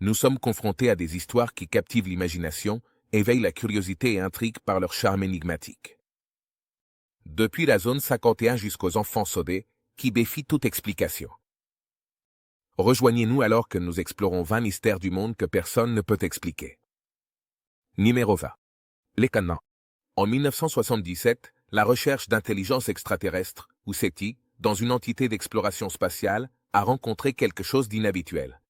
Nous sommes confrontés à des histoires qui captivent l'imagination, éveillent la curiosité et intriguent par leur charme énigmatique. Depuis la zone 51 jusqu'aux enfants sodés, qui défient toute explication. Rejoignez-nous alors que nous explorons 20 mystères du monde que personne ne peut expliquer. Numéro 20. Les Canans. En 1977, la recherche d'intelligence extraterrestre, ou SETI, dans une entité d'exploration spatiale, a rencontré quelque chose d'inhabituel.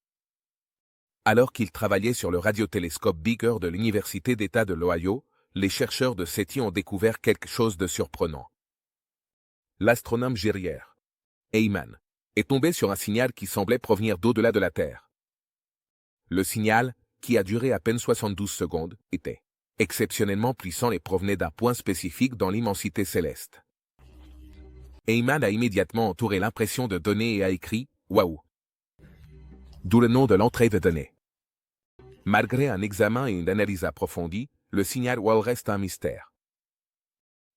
Alors qu'ils travaillaient sur le radiotélescope Bigger de l'Université d'État de l'Ohio, les chercheurs de SETI ont découvert quelque chose de surprenant. L'astronome Jerrier Heyman est tombé sur un signal qui semblait provenir d'au-delà de la Terre. Le signal, qui a duré à peine 72 secondes, était exceptionnellement puissant et provenait d'un point spécifique dans l'immensité céleste. Heyman a immédiatement entouré l'impression de données et a écrit « Waouh !» D'où le nom de l'entrée de données. Malgré un examen et une analyse approfondie, le signal WOW reste un mystère.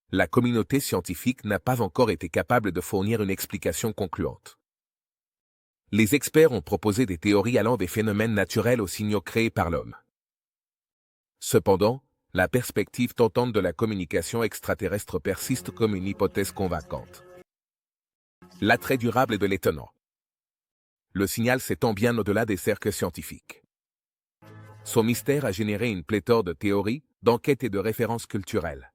La communauté scientifique n'a pas encore été capable de fournir une explication concluante. Les experts ont proposé des théories allant des phénomènes naturels aux signaux créés par l'homme. Cependant, la perspective tentante de la communication extraterrestre persiste comme une hypothèse convaincante. L'attrait durable de l'étonnant. Le signal s'étend bien au-delà des cercles scientifiques. Son mystère a généré une pléthore de théories, d'enquêtes et de références culturelles.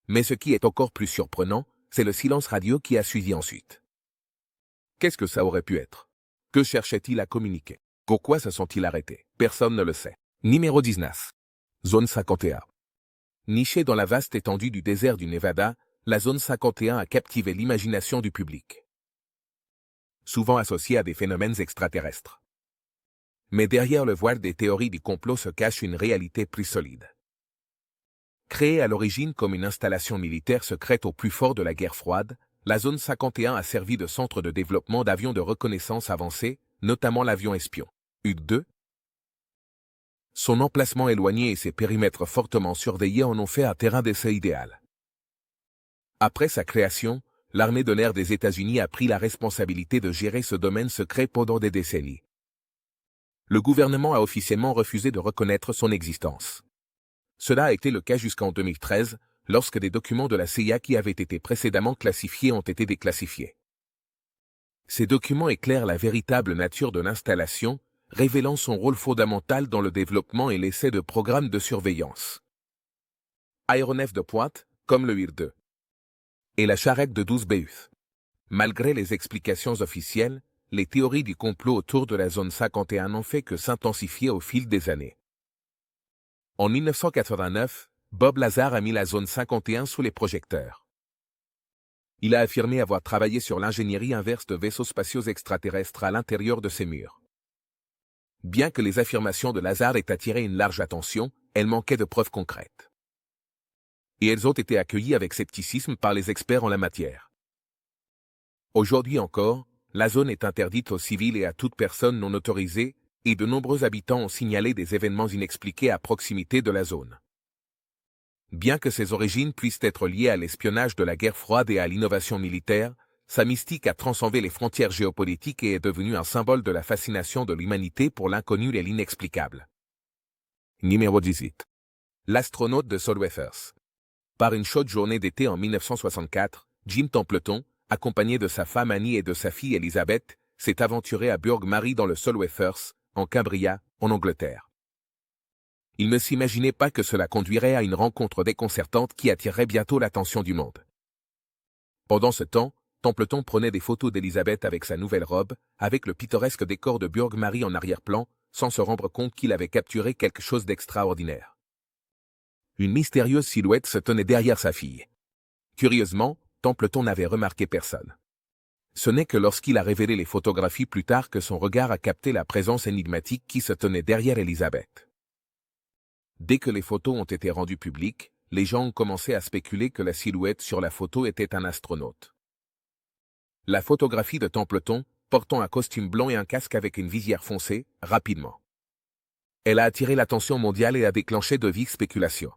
Mais ce qui est encore plus surprenant, c'est le silence radio qui a suivi ensuite. Qu'est-ce que ça aurait pu être? Que cherchait-il à communiquer? Pourquoi se sont-ils arrêtés? Personne ne le sait. Numéro 19. Zone 51. Nichée dans la vaste étendue du désert du Nevada, la zone 51 a captivé l'imagination du public. Souvent associée à des phénomènes extraterrestres. Mais derrière le voile des théories du complot se cache une réalité plus solide. Créée à l'origine comme une installation militaire secrète au plus fort de la guerre froide, la zone 51 a servi de centre de développement d'avions de reconnaissance avancés, notamment l'avion espion, HUC-2. Son emplacement éloigné et ses périmètres fortement surveillés en ont fait un terrain d'essai idéal. Après sa création, l'armée de l'air des États-Unis a pris la responsabilité de gérer ce domaine secret pendant des décennies. Le gouvernement a officiellement refusé de reconnaître son existence. Cela a été le cas jusqu'en 2013, lorsque des documents de la CIA qui avaient été précédemment classifiés ont été déclassifiés. Ces documents éclairent la véritable nature de l'installation, révélant son rôle fondamental dans le développement et l'essai de programmes de surveillance. Aéronef de pointe, comme le HUC-2. Et la charrette de 12 BUF. Malgré les explications officielles, les théories du complot autour de la zone 51 n'ont fait que s'intensifier au fil des années. En 1989, Bob Lazar a mis la zone 51 sous les projecteurs. Il a affirmé avoir travaillé sur l'ingénierie inverse de vaisseaux spatiaux extraterrestres à l'intérieur de ces murs. Bien que les affirmations de Lazar aient attiré une large attention, elles manquaient de preuves concrètes. Et elles ont été accueillies avec scepticisme par les experts en la matière. Aujourd'hui encore, la zone est interdite aux civils et à toute personne non autorisée, et de nombreux habitants ont signalé des événements inexpliqués à proximité de la zone. Bien que ses origines puissent être liées à l'espionnage de la guerre froide et à l'innovation militaire, sa mystique a transcendé les frontières géopolitiques et est devenue un symbole de la fascination de l'humanité pour l'inconnu et l'inexplicable. Numéro 18. L'astronaute de Solwethers. Par une chaude journée d'été en 1964, Jim Templeton, accompagné de sa femme Annie et de sa fille Elizabeth, s'est aventuré à Burgh Mary dans le Solwethers, en Cumbria, en Angleterre. Il ne s'imaginait pas que cela conduirait à une rencontre déconcertante qui attirerait bientôt l'attention du monde. Pendant ce temps, Templeton prenait des photos d'Elizabeth avec sa nouvelle robe, avec le pittoresque décor de Burgh Mary en arrière-plan, sans se rendre compte qu'il avait capturé quelque chose d'extraordinaire. Une mystérieuse silhouette se tenait derrière sa fille. Curieusement, Templeton n'avait remarqué personne. Ce n'est que lorsqu'il a révélé les photographies plus tard que son regard a capté la présence énigmatique qui se tenait derrière Elizabeth. Dès que les photos ont été rendues publiques, les gens ont commencé à spéculer que la silhouette sur la photo était un astronaute. La photographie de Templeton, portant un costume blanc et un casque avec une visière foncée, rapidement. Elle a attiré l'attention mondiale et a déclenché de vives spéculations.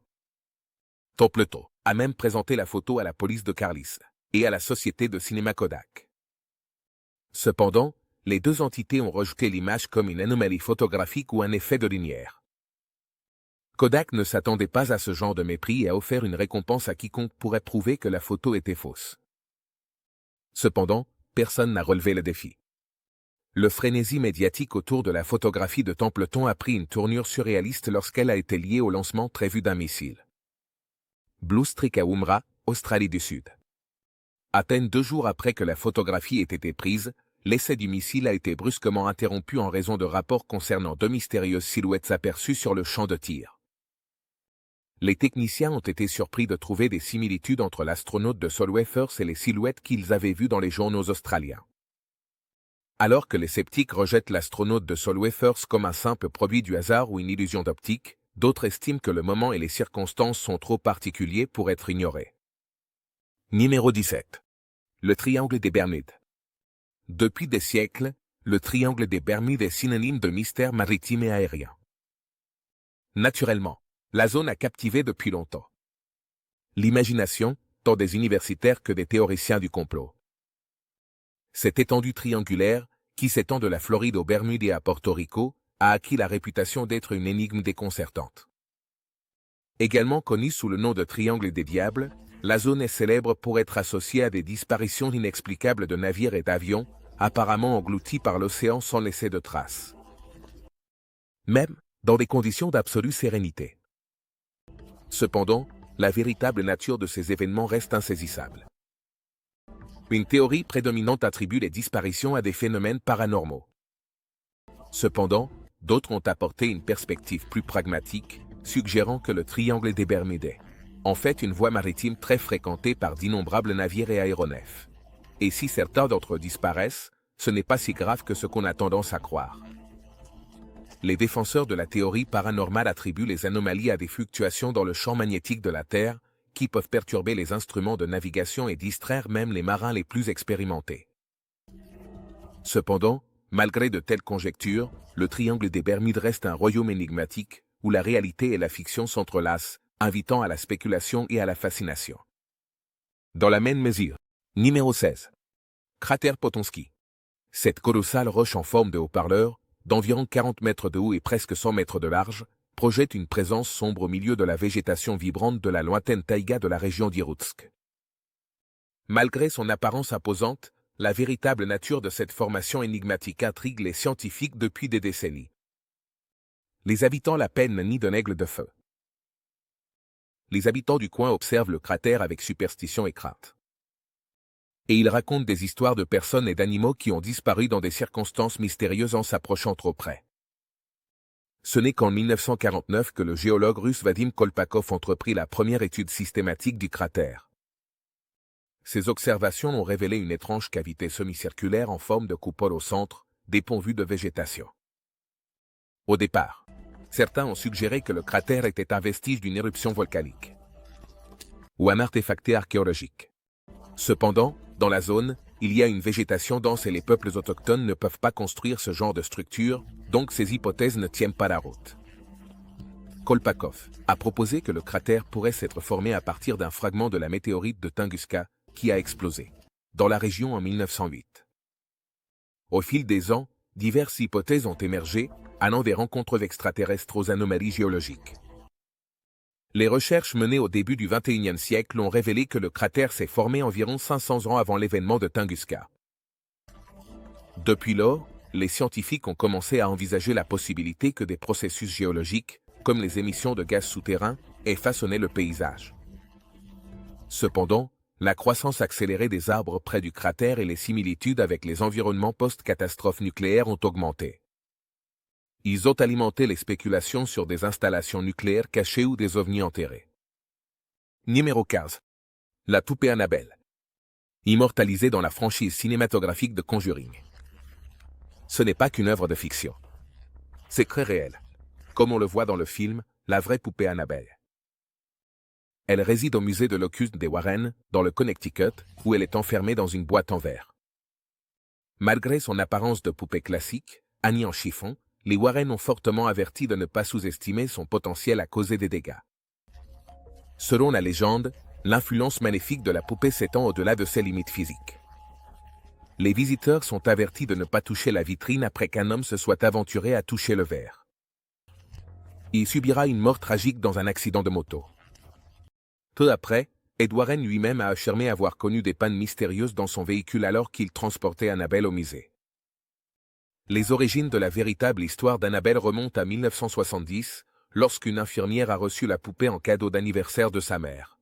Templeton a même présenté la photo à la police de Carlisle et à la société de cinéma Kodak. Cependant, les deux entités ont rejeté l'image comme une anomalie photographique ou un effet de lumière. Kodak ne s'attendait pas à ce genre de mépris et a offert une récompense à quiconque pourrait prouver que la photo était fausse. Cependant, personne n'a relevé le défi. Le frénésie médiatique autour de la photographie de Templeton a pris une tournure surréaliste lorsqu'elle a été liée au lancement prévu d'un missile. Blue Streak à Woomera, Australie du Sud. À peine 2 jours après que la photographie ait été prise, l'essai du missile a été brusquement interrompu en raison de rapports concernant 2 mystérieuses silhouettes aperçues sur le champ de tir. Les techniciens ont été surpris de trouver des similitudes entre l'astronaute de Solwethers et les silhouettes qu'ils avaient vues dans les journaux australiens. Alors que les sceptiques rejettent l'astronaute de Solwethers comme un simple produit du hasard ou une illusion d'optique, d'autres estiment que le moment et les circonstances sont trop particuliers pour être ignorés. Numéro 17. Le triangle des Bermudes. Depuis des siècles, le triangle des Bermudes est synonyme de mystère maritime et aérien. Naturellement, la zone a captivé depuis longtemps l'imagination, tant des universitaires que des théoriciens du complot. Cette étendue triangulaire, qui s'étend de la Floride aux Bermudes et à Porto Rico, a acquis la réputation d'être une énigme déconcertante. Également connue sous le nom de Triangle des Diables, la zone est célèbre pour être associée à des disparitions inexplicables de navires et d'avions, apparemment engloutis par l'océan sans laisser de traces. Même dans des conditions d'absolue sérénité. Cependant, la véritable nature de ces événements reste insaisissable. Une théorie prédominante attribue les disparitions à des phénomènes paranormaux. Cependant, d'autres ont apporté une perspective plus pragmatique, suggérant que le triangle des Bermudes est, en fait, une voie maritime très fréquentée par d'innombrables navires et aéronefs. Et si certains d'entre eux disparaissent, ce n'est pas si grave que ce qu'on a tendance à croire. Les défenseurs de la théorie paranormale attribuent les anomalies à des fluctuations dans le champ magnétique de la Terre, qui peuvent perturber les instruments de navigation et distraire même les marins les plus expérimentés. Cependant, malgré de telles conjectures, le triangle des Bermudes reste un royaume énigmatique, où la réalité et la fiction s'entrelacent, invitant à la spéculation et à la fascination. Dans la même mesure. Numéro 16. Cratère Potonsky. Cette colossale roche en forme de haut-parleur, d'environ 40 mètres de haut et presque 100 mètres de large, projette une présence sombre au milieu de la végétation vibrante de la lointaine taïga de la région d'Irkoutsk. Malgré son apparence imposante, la véritable nature de cette formation énigmatique intrigue les scientifiques depuis des décennies. Les habitants l'appellent nid d'un aigle de feu. Les habitants du coin observent le cratère avec superstition et crainte. Et ils racontent des histoires de personnes et d'animaux qui ont disparu dans des circonstances mystérieuses en s'approchant trop près. Ce n'est qu'en 1949 que le géologue russe Vadim Kolpakov entreprit la première étude systématique du cratère. Ces observations ont révélé une étrange cavité semi-circulaire en forme de coupole au centre, dépourvue de végétation. Au départ, certains ont suggéré que le cratère était un vestige d'une éruption volcanique ou un artefact archéologique. Cependant, dans la zone, il y a une végétation dense et les peuples autochtones ne peuvent pas construire ce genre de structure, donc ces hypothèses ne tiennent pas la route. Kolpakov a proposé que le cratère pourrait s'être formé à partir d'un fragment de la météorite de Tunguska, qui a explosé dans la région en 1908. Au fil des ans, diverses hypothèses ont émergé, allant des rencontres d'extraterrestres aux anomalies géologiques. Les recherches menées au début du XXIe siècle ont révélé que le cratère s'est formé environ 500 ans avant l'événement de Tunguska. Depuis lors, les scientifiques ont commencé à envisager la possibilité que des processus géologiques, comme les émissions de gaz souterrains, aient façonné le paysage. Cependant, la croissance accélérée des arbres près du cratère et les similitudes avec les environnements post-catastrophes nucléaires ont augmenté. Ils ont alimenté les spéculations sur des installations nucléaires cachées ou des ovnis enterrés. Numéro 15. La poupée Annabelle. Immortalisée dans la franchise cinématographique de Conjuring. Ce n'est pas qu'une œuvre de fiction. C'est très réel. Comme on le voit dans le film, la vraie poupée Annabelle. Elle réside au musée de l'Occulte des Warren, dans le Connecticut, où elle est enfermée dans une boîte en verre. Malgré son apparence de poupée classique, Annie en chiffon, les Warren ont fortement averti de ne pas sous-estimer son potentiel à causer des dégâts. Selon la légende, l'influence maléfique de la poupée s'étend au-delà de ses limites physiques. Les visiteurs sont avertis de ne pas toucher la vitrine après qu'un homme se soit aventuré à toucher le verre. Il subira une mort tragique dans un accident de moto. Peu après, Ed Warren lui-même a affirmé avoir connu des pannes mystérieuses dans son véhicule alors qu'il transportait Annabelle au musée. Les origines de la véritable histoire d'Annabelle remontent à 1970, lorsqu'une infirmière a reçu la poupée en cadeau d'anniversaire de sa mère.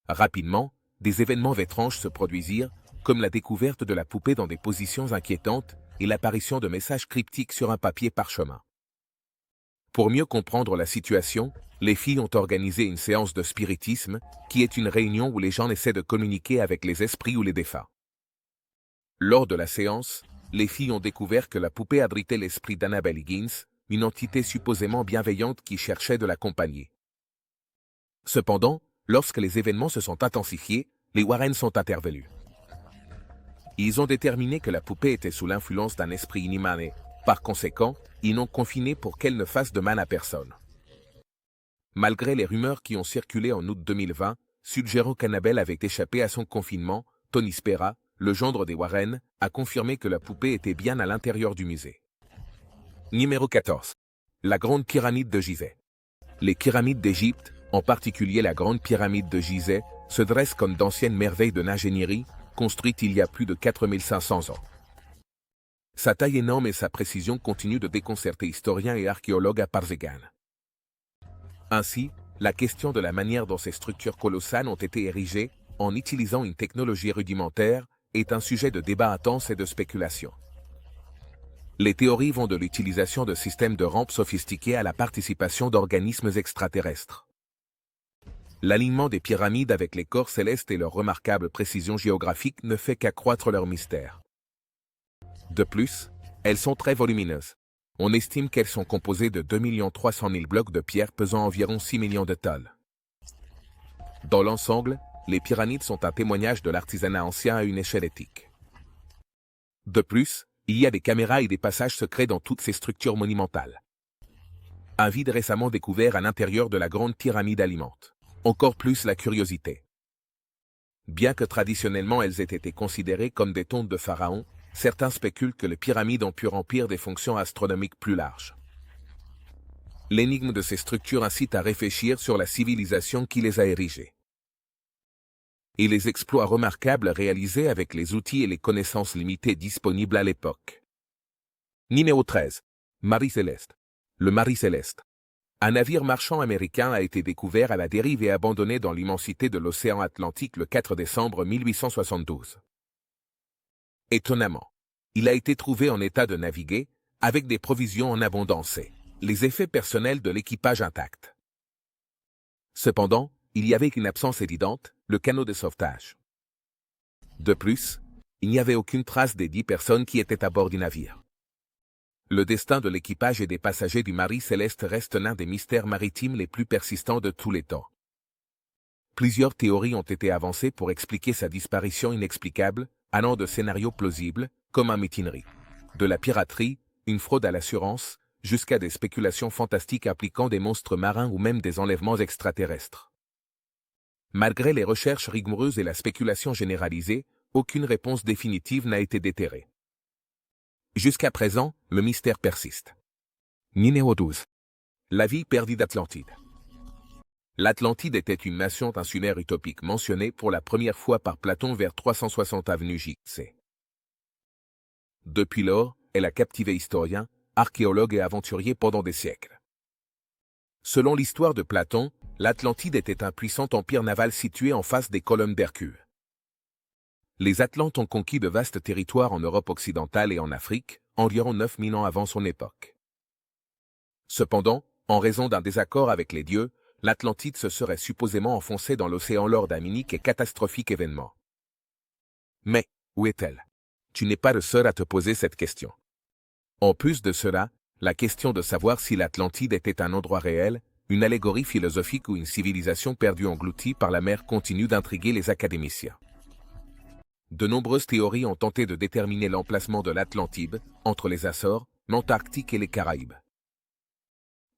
Rapidement, des événements étranges se produisirent, comme la découverte de la poupée dans des positions inquiétantes et l'apparition de messages cryptiques sur un papier parchemin. Pour mieux comprendre la situation, les filles ont organisé une séance de spiritisme, qui est une réunion où les gens essaient de communiquer avec les esprits ou les défunts. Lors de la séance, les filles ont découvert que la poupée abritait l'esprit d'Annabelle Higgins, une entité supposément bienveillante qui cherchait de l'accompagner. Cependant, lorsque les événements se sont intensifiés, les Warren sont intervenus. Ils ont déterminé que la poupée était sous l'influence d'un esprit inanimé. Par conséquent, ils l'ont confinée pour qu'elle ne fasse de mal à personne. Malgré les rumeurs qui ont circulé en août 2020, suggérant qu'Annabelle avait échappé à son confinement, Tony Spera, le gendre des Warren, a confirmé que la poupée était bien à l'intérieur du musée. Numéro 14. La Grande Pyramide de Gizeh. Les pyramides d'Égypte, en particulier la Grande Pyramide de Gizeh, se dressent comme d'anciennes merveilles de l'ingénierie, construites il y a plus de 4500 ans. Sa taille énorme et sa précision continuent de déconcerter historiens et archéologues à parts égales. Ainsi, la question de la manière dont ces structures colossales ont été érigées, en utilisant une technologie rudimentaire, est un sujet de débat intense et de spéculation. Les théories vont de l'utilisation de systèmes de rampes sophistiqués à la participation d'organismes extraterrestres. L'alignement des pyramides avec les corps célestes et leur remarquable précision géographique ne fait qu'accroître leur mystère. De plus, elles sont très volumineuses. On estime qu'elles sont composées de 2 300 000 blocs de pierre pesant environ 6 millions de tonnes. Dans l'ensemble, les pyramides sont un témoignage de l'artisanat ancien à une échelle éthique. De plus, il y a des caméras et des passages secrets dans toutes ces structures monumentales. Un vide récemment découvert à l'intérieur de la Grande Pyramide alimente encore plus la curiosité. Bien que traditionnellement elles aient été considérées comme des tombes de pharaons, certains spéculent que les pyramides ont pu remplir des fonctions astronomiques plus larges. L'énigme de ces structures incite à réfléchir sur la civilisation qui les a érigées. Et les exploits remarquables réalisés avec les outils et les connaissances limitées disponibles à l'époque. Numéro 13. Marie Céleste. Le Marie Céleste. Un navire marchand américain a été découvert à la dérive et abandonné dans l'immensité de l'océan Atlantique le 4 décembre 1872. Étonnamment, il a été trouvé en état de naviguer, avec des provisions en abondance et les effets personnels de l'équipage intacts. Cependant, il y avait une absence évidente, le canot de sauvetage. De plus, il n'y avait aucune trace des 10 personnes qui étaient à bord du navire. Le destin de l'équipage et des passagers du Marie Céleste reste l'un des mystères maritimes les plus persistants de tous les temps. Plusieurs théories ont été avancées pour expliquer sa disparition inexplicable, allant de scénarios plausibles, comme un mutinerie, de la piraterie, une fraude à l'assurance, jusqu'à des spéculations fantastiques impliquant des monstres marins ou même des enlèvements extraterrestres. Malgré les recherches rigoureuses et la spéculation généralisée, aucune réponse définitive n'a été déterrée. Jusqu'à présent, le mystère persiste. Numéro 12. La vie perdue d'Atlantide. L'Atlantide était une nation insulaire utopique mentionnée pour la première fois par Platon vers 360 avenue J.C. Depuis lors, elle a captivé historiens, archéologues et aventuriers pendant des siècles. Selon l'histoire de Platon, l'Atlantide était un puissant empire naval situé en face des colonnes d'Hercule. Les Atlantes ont conquis de vastes territoires en Europe occidentale et en Afrique, environ 9000 ans avant son époque. Cependant, en raison d'un désaccord avec les dieux, l'Atlantide se serait supposément enfoncée dans l'océan lors d'un unique et catastrophique événement. Mais, où est-elle? Tu n'es pas le seul à te poser cette question. En plus de cela, la question de savoir si l'Atlantide était un endroit réel, une allégorie philosophique ou une civilisation perdue engloutie par la mer continue d'intriguer les académiciens. De nombreuses théories ont tenté de déterminer l'emplacement de l'Atlantide, entre les Açores, l'Antarctique et les Caraïbes.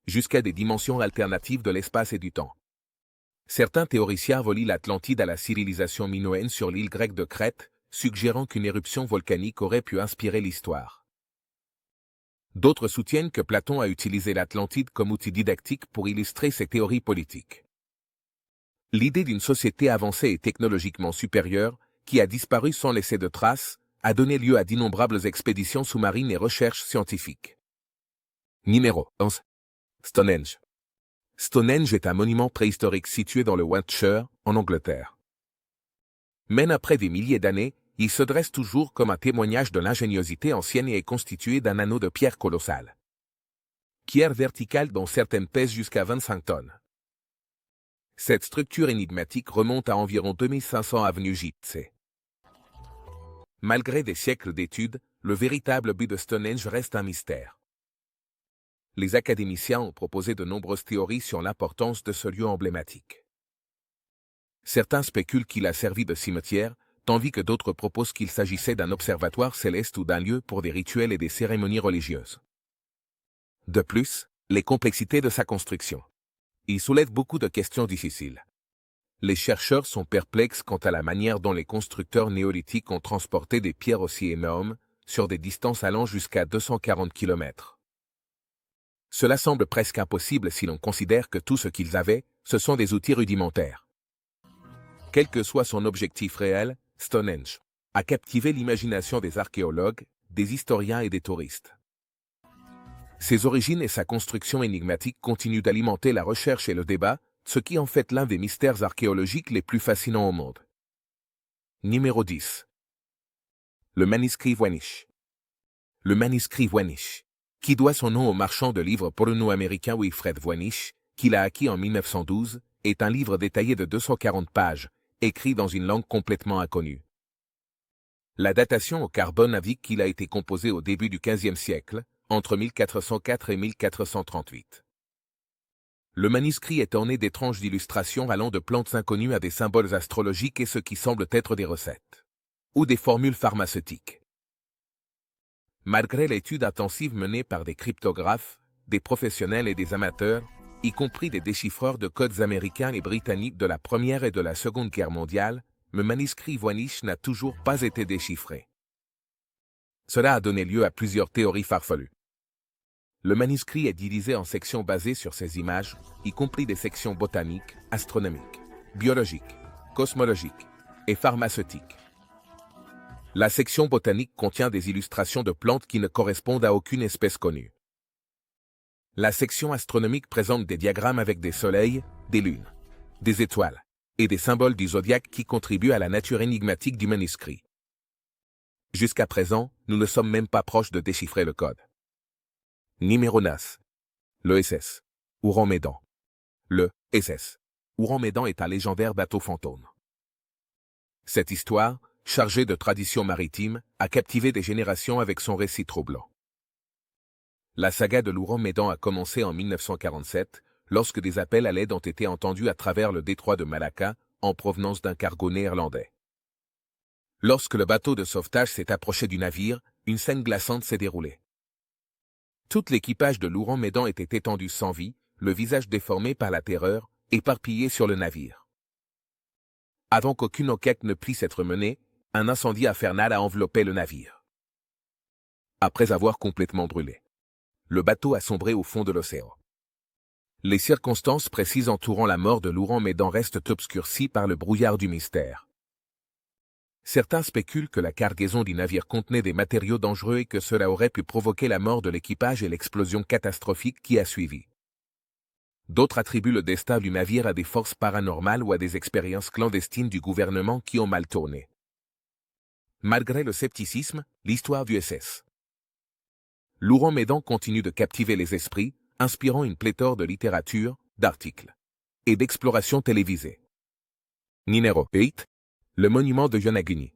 Jusqu'à des dimensions alternatives de l'espace et du temps. Certains théoriciens relient l'Atlantide à la civilisation minoenne sur l'île grecque de Crète, suggérant qu'une éruption volcanique aurait pu inspirer l'histoire. D'autres soutiennent que Platon a utilisé l'Atlantide comme outil didactique pour illustrer ses théories politiques. L'idée d'une société avancée et technologiquement supérieure, qui a disparu sans laisser de traces, a donné lieu à d'innombrables expéditions sous-marines et recherches scientifiques. Numéro 11. Stonehenge. Stonehenge est un monument préhistorique situé dans le Wiltshire, en Angleterre. Même après des milliers d'années, il se dresse toujours comme un témoignage de l'ingéniosité ancienne et est constitué d'un anneau de pierre colossale. Pierre verticale dont certaines pèsent jusqu'à 25 tonnes. Cette structure énigmatique remonte à environ 2500 avenue Gypsy. Malgré des siècles d'études, le véritable but de Stonehenge reste un mystère. Les académiciens ont proposé de nombreuses théories sur l'importance de ce lieu emblématique. Certains spéculent qu'il a servi de cimetière, tandis que d'autres proposent qu'il s'agissait d'un observatoire céleste ou d'un lieu pour des rituels et des cérémonies religieuses. De plus, les complexités de sa construction. Il soulève beaucoup de questions difficiles. Les chercheurs sont perplexes quant à la manière dont les constructeurs néolithiques ont transporté des pierres aussi énormes, sur des distances allant jusqu'à 240 km. Cela semble presque impossible si l'on considère que tout ce qu'ils avaient, ce sont des outils rudimentaires. Quel que soit son objectif réel, Stonehenge a captivé l'imagination des archéologues, des historiens et des touristes. Ses origines et sa construction énigmatique continuent d'alimenter la recherche et le débat, ce qui en fait l'un des mystères archéologiques les plus fascinants au monde. Numéro 10. Le manuscrit Voynich. Le manuscrit Voynich, qui doit son nom au marchand de livres polono-américain Wilfred Voynich, qu'il a acquis en 1912, est un livre détaillé de 240 pages, écrit dans une langue complètement inconnue. La datation au carbone indique qu'il a été composé au début du XVe siècle, entre 1404 et 1438. Le manuscrit est orné d'étranges illustrations allant de plantes inconnues à des symboles astrologiques et ce qui semble être des recettes ou des formules pharmaceutiques. Malgré l'étude intensive menée par des cryptographes, des professionnels et des amateurs, y compris des déchiffreurs de codes américains et britanniques de la Première et de la Seconde Guerre mondiale, le manuscrit Voynich n'a toujours pas été déchiffré. Cela a donné lieu à plusieurs théories farfelues. Le manuscrit est divisé en sections basées sur ces images, y compris des sections botaniques, astronomiques, biologiques, cosmologiques et pharmaceutiques. La section botanique contient des illustrations de plantes qui ne correspondent à aucune espèce connue. La section astronomique présente des diagrammes avec des soleils, des lunes, des étoiles et des symboles du zodiaque qui contribuent à la nature énigmatique du manuscrit. Jusqu'à présent, nous ne sommes même pas proches de déchiffrer le code. Numéro 9. Le SS. Ouran-Médan. Le SS. Ouran-Médan est un légendaire bateau fantôme. Cette histoire, chargée de traditions maritimes, a captivé des générations avec son récit troublant. La saga de l'Ouran-Médan a commencé en 1947, lorsque des appels à l'aide ont été entendus à travers le détroit de Malacca, en provenance d'un cargo néerlandais. Lorsque le bateau de sauvetage s'est approché du navire, une scène glaçante s'est déroulée. Tout l'équipage de l'Ouran-Médan était étendu sans vie, le visage déformé par la terreur, éparpillé sur le navire. Avant qu'aucune enquête ne puisse être menée, un incendie infernal a enveloppé le navire. Après avoir complètement brûlé, le bateau a sombré au fond de l'océan. Les circonstances précises entourant la mort de l'Ouran-Médan restent obscurcies par le brouillard du mystère. Certains spéculent que la cargaison du navire contenait des matériaux dangereux et que cela aurait pu provoquer la mort de l'équipage et l'explosion catastrophique qui a suivi. D'autres attribuent le destin du navire à des forces paranormales ou à des expériences clandestines du gouvernement qui ont mal tourné. Malgré le scepticisme, l'histoire du SS. L'Ouran-Médan continue de captiver les esprits, inspirant une pléthore de littérature, d'articles et d'explorations télévisées. Numéro 8. Le monument de Yonaguni.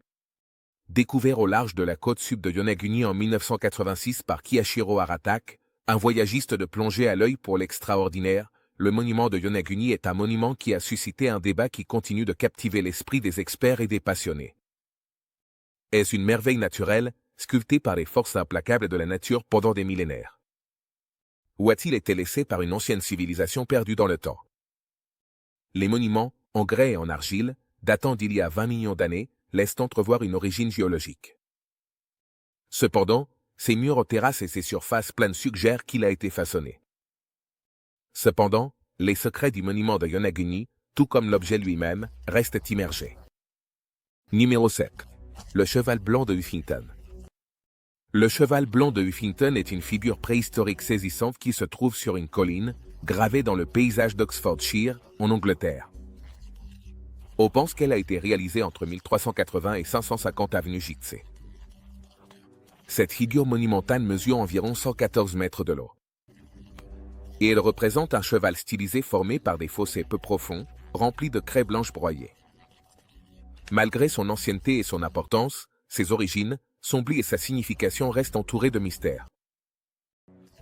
Découvert au large de la côte sud de Yonaguni en 1986 par Kiyashiro Aratake, un voyagiste de plongée à l'œil pour l'extraordinaire, le monument de Yonaguni est un monument qui a suscité un débat qui continue de captiver l'esprit des experts et des passionnés. Est-ce une merveille naturelle, sculptée par les forces implacables de la nature pendant des millénaires? Ou a-t-il été laissé par une ancienne civilisation perdue dans le temps? Les monuments, en grès et en argile, datant d'il y a 20 millions d'années, laissent entrevoir une origine géologique. Cependant, ses murs aux terrasses et ses surfaces planes suggèrent qu'il a été façonné. Cependant, les secrets du monument de Yonaguni, tout comme l'objet lui-même, restent immergés. Numéro 7. Le cheval blanc de Huffington. Le cheval blanc de Huffington est une figure préhistorique saisissante qui se trouve sur une colline, gravée dans le paysage d'Oxfordshire, en Angleterre. On pense qu'elle a été réalisée entre 1380 et 550 avenue Gitsé. Cette figure monumentale mesure environ 114 mètres de long. Et elle représente un cheval stylisé formé par des fossés peu profonds, remplis de craie blanche broyée. Malgré son ancienneté et son importance, ses origines, son blis et sa signification restent entourés de mystères.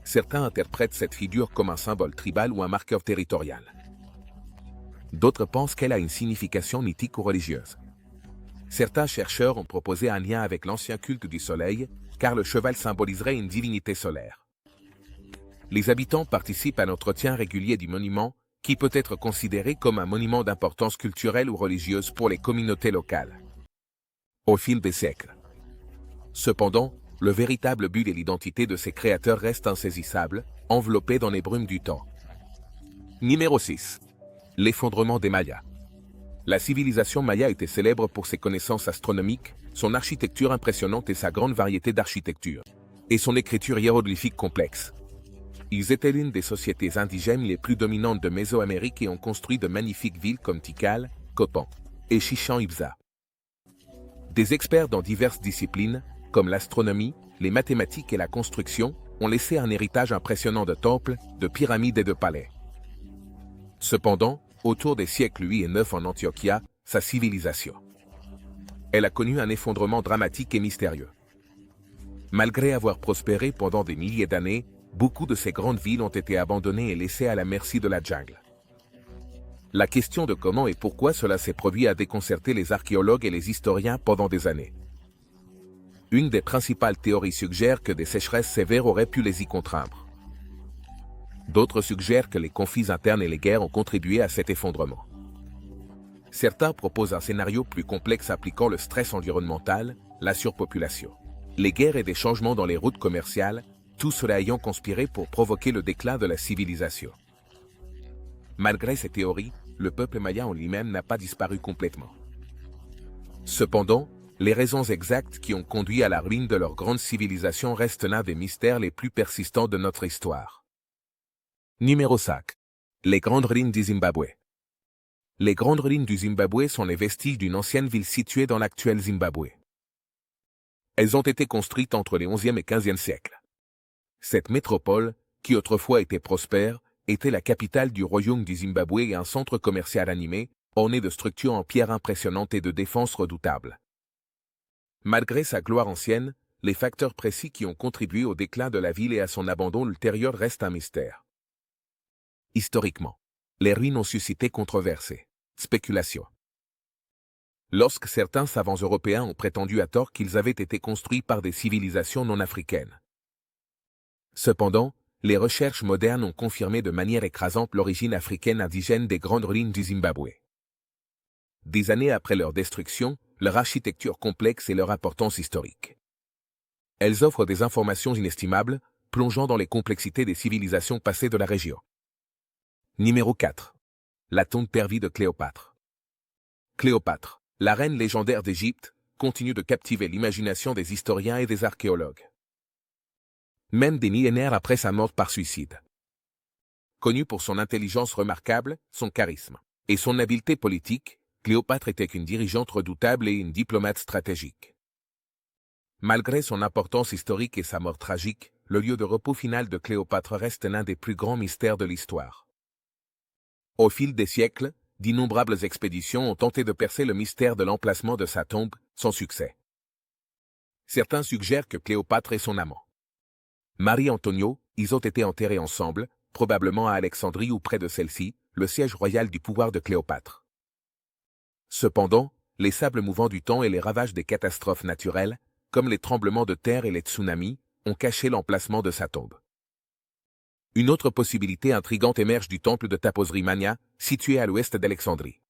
Certains interprètent cette figure comme un symbole tribal ou un marqueur territorial. D'autres pensent qu'elle a une signification mythique ou religieuse. Certains chercheurs ont proposé un lien avec l'ancien culte du soleil, car le cheval symboliserait une divinité solaire. Les habitants participent à l'entretien régulier du monument, qui peut être considéré comme un monument d'importance culturelle ou religieuse pour les communautés locales. Au fil des siècles. Cependant, le véritable but et l'identité de ses créateurs restent insaisissables, enveloppés dans les brumes du temps. Numéro 6. L'effondrement des Mayas. La civilisation maya était célèbre pour ses connaissances astronomiques, son architecture impressionnante et sa grande variété d'architecture, et son écriture hiéroglyphique complexe. Ils étaient l'une des sociétés indigènes les plus dominantes de Mésoamérique et ont construit de magnifiques villes comme Tikal, Copan et Chichén Itzá. Des experts dans diverses disciplines, comme l'astronomie, les mathématiques et la construction, ont laissé un héritage impressionnant de temples, de pyramides et de palais. Cependant, autour des siècles 8 et 9 en Antioquia, sa civilisation. Elle a connu un effondrement dramatique et mystérieux. Malgré avoir prospéré pendant des milliers d'années, beaucoup de ces grandes villes ont été abandonnées et laissées à la merci de la jungle. La question de comment et pourquoi cela s'est produit a déconcerté les archéologues et les historiens pendant des années. Une des principales théories suggère que des sécheresses sévères auraient pu les y contraindre. D'autres suggèrent que les conflits internes et les guerres ont contribué à cet effondrement. Certains proposent un scénario plus complexe appliquant le stress environnemental, la surpopulation, les guerres et des changements dans les routes commerciales, tout cela ayant conspiré pour provoquer le déclin de la civilisation. Malgré ces théories, le peuple maya en lui-même n'a pas disparu complètement. Cependant, les raisons exactes qui ont conduit à la ruine de leur grande civilisation restent l'un des mystères les plus persistants de notre histoire. Numéro 5. Les grandes ruines du Zimbabwe. Les grandes ruines du Zimbabwe sont les vestiges d'une ancienne ville située dans l'actuel Zimbabwe. Elles ont été construites entre les 11e et 15e siècles. Cette métropole, qui autrefois était prospère, était la capitale du royaume du Zimbabwe et un centre commercial animé, orné de structures en pierre impressionnantes et de défenses redoutables. Malgré sa gloire ancienne, les facteurs précis qui ont contribué au déclin de la ville et à son abandon ultérieur restent un mystère. Historiquement, les ruines ont suscité controversées, spéculations. Lorsque certains savants européens ont prétendu à tort qu'ils avaient été construits par des civilisations non africaines. Cependant, les recherches modernes ont confirmé de manière écrasante l'origine africaine indigène des grandes ruines du Zimbabwe. Des années après leur destruction, leur architecture complexe et leur importance historique. Elles offrent des informations inestimables, plongeant dans les complexités des civilisations passées de la région. Numéro 4. La tombe perdue de Cléopâtre. Cléopâtre, la reine légendaire d'Égypte, continue de captiver l'imagination des historiens et des archéologues. Même des millénaires après sa mort par suicide. Connue pour son intelligence remarquable, son charisme et son habileté politique, Cléopâtre était une dirigeante redoutable et une diplomate stratégique. Malgré son importance historique et sa mort tragique, le lieu de repos final de Cléopâtre reste l'un des plus grands mystères de l'histoire. Au fil des siècles, d'innombrables expéditions ont tenté de percer le mystère de l'emplacement de sa tombe, sans succès. Certains suggèrent que Cléopâtre est son amant. Marie-Antonio, ils ont été enterrés ensemble, probablement à Alexandrie ou près de celle-ci, le siège royal du pouvoir de Cléopâtre. Cependant, les sables mouvants du temps et les ravages des catastrophes naturelles, comme les tremblements de terre et les tsunamis, ont caché l'emplacement de sa tombe. Une autre possibilité intrigante émerge du temple de Taposri Mania, situé à l'ouest d'Alexandrie.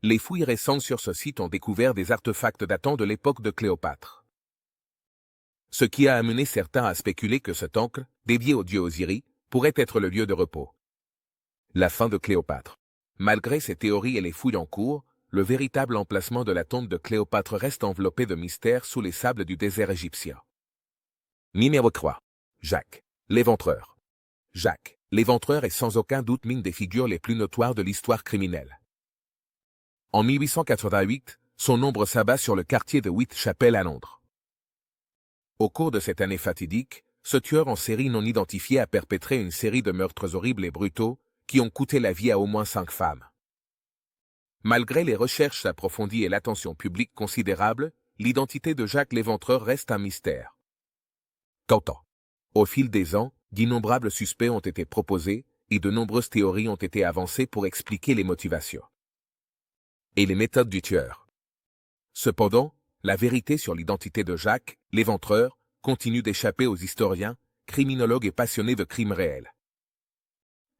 Les fouilles récentes sur ce site ont découvert des artefacts datant de l'époque de Cléopâtre. Ce qui a amené certains à spéculer que ce temple, dédié au dieu Osiris, pourrait être le lieu de repos. La fin de Cléopâtre. Malgré ces théories et les fouilles en cours, le véritable emplacement de la tombe de Cléopâtre reste enveloppé de mystères sous les sables du désert égyptien. Numéro 3. Jacques, l'éventreur. Jacques, l'éventreur est sans aucun doute l'une des figures les plus notoires de l'histoire criminelle. En 1888, son ombre s'abat sur le quartier de Whitechapel à Londres. Au cours de cette année fatidique, ce tueur en série non identifié a perpétré une série de meurtres horribles et brutaux qui ont coûté la vie à au moins 5 femmes. Malgré les recherches approfondies et l'attention publique considérable, l'identité de Jacques l'éventreur reste un mystère. Pourtant, au fil des ans, d'innombrables suspects ont été proposés et de nombreuses théories ont été avancées pour expliquer les motivations et les méthodes du tueur. Cependant, la vérité sur l'identité de Jacques, l'éventreur, continue d'échapper aux historiens, criminologues et passionnés de crimes réels.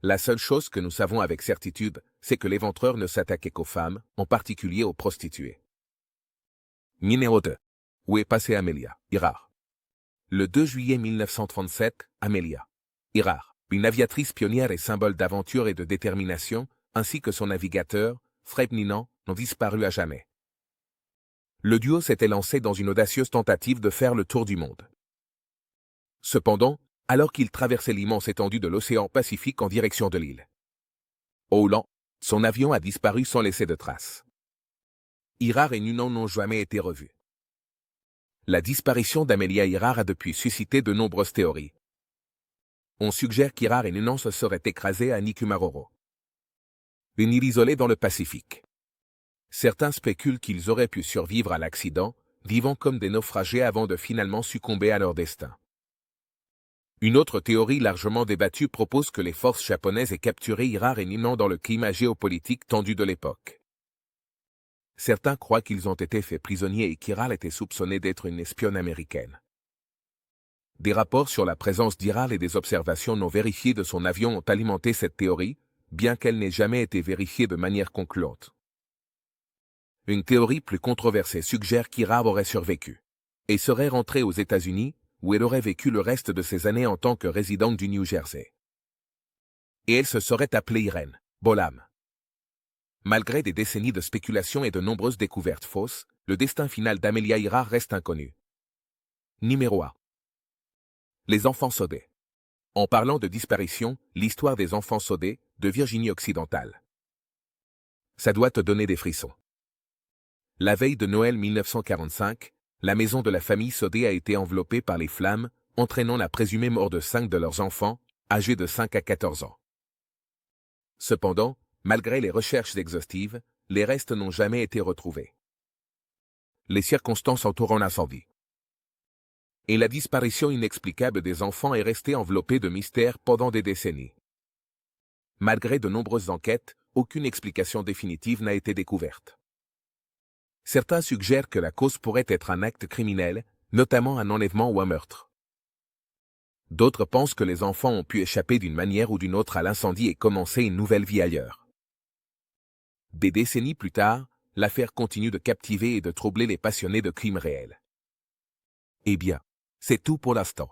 La seule chose que nous savons avec certitude, c'est que l'éventreur ne s'attaquait qu'aux femmes, en particulier aux prostituées. Numéro 2. Où est passée Amelia Earhart? Le 2 juillet 1937, Amelia Earhart, une aviatrice pionnière et symbole d'aventure et de détermination, ainsi que son navigateur, Fred Ninan, ont disparu à jamais. Le duo s'était lancé dans une audacieuse tentative de faire le tour du monde. Cependant, alors qu'il traversait l'immense étendue de l'océan Pacifique en direction de l'île Åland, son avion a disparu sans laisser de traces. Earhart et Ninan n'ont jamais été revus. La disparition d'Amelia Earhart a depuis suscité de nombreuses théories. On suggère qu'Earhart et Ninan se seraient écrasés à Nikumaroro, une île isolée dans le Pacifique. Certains spéculent qu'ils auraient pu survivre à l'accident, vivant comme des naufragés avant de finalement succomber à leur destin. Une autre théorie largement débattue propose que les forces japonaises aient capturé Earhart et Ninan dans le climat géopolitique tendu de l'époque. Certains croient qu'ils ont été faits prisonniers et qu'Earhart était soupçonnée d'être une espionne américaine. Des rapports sur la présence d'Earhart et des observations non vérifiées de son avion ont alimenté cette théorie, bien qu'elle n'ait jamais été vérifiée de manière concluante. Une théorie plus controversée suggère qu'Earhart aurait survécu et serait rentrée aux États-Unis, où elle aurait vécu le reste de ses années en tant que résidente du New Jersey. Et elle se serait appelée Irene Bolam. Malgré des décennies de spéculations et de nombreuses découvertes fausses, le destin final d'Amelia Earhart reste inconnu. Numéro 1. Les enfants sodés. En parlant de disparition, l'histoire des enfants sodés, de Virginie occidentale. Ça doit te donner des frissons. La veille de Noël 1945, la maison de la famille Sodé a été enveloppée par les flammes, entraînant la présumée mort de 5 de leurs enfants, âgés de 5 à 14 ans. Cependant, malgré les recherches exhaustives, les restes n'ont jamais été retrouvés. Les circonstances entourant l'incendie et la disparition inexplicable des enfants est restée enveloppée de mystères pendant des décennies. Malgré de nombreuses enquêtes, aucune explication définitive n'a été découverte. Certains suggèrent que la cause pourrait être un acte criminel, notamment un enlèvement ou un meurtre. D'autres pensent que les enfants ont pu échapper d'une manière ou d'une autre à l'incendie et commencer une nouvelle vie ailleurs. Des décennies plus tard, l'affaire continue de captiver et de troubler les passionnés de crimes réels. Eh bien, c'est tout pour l'instant.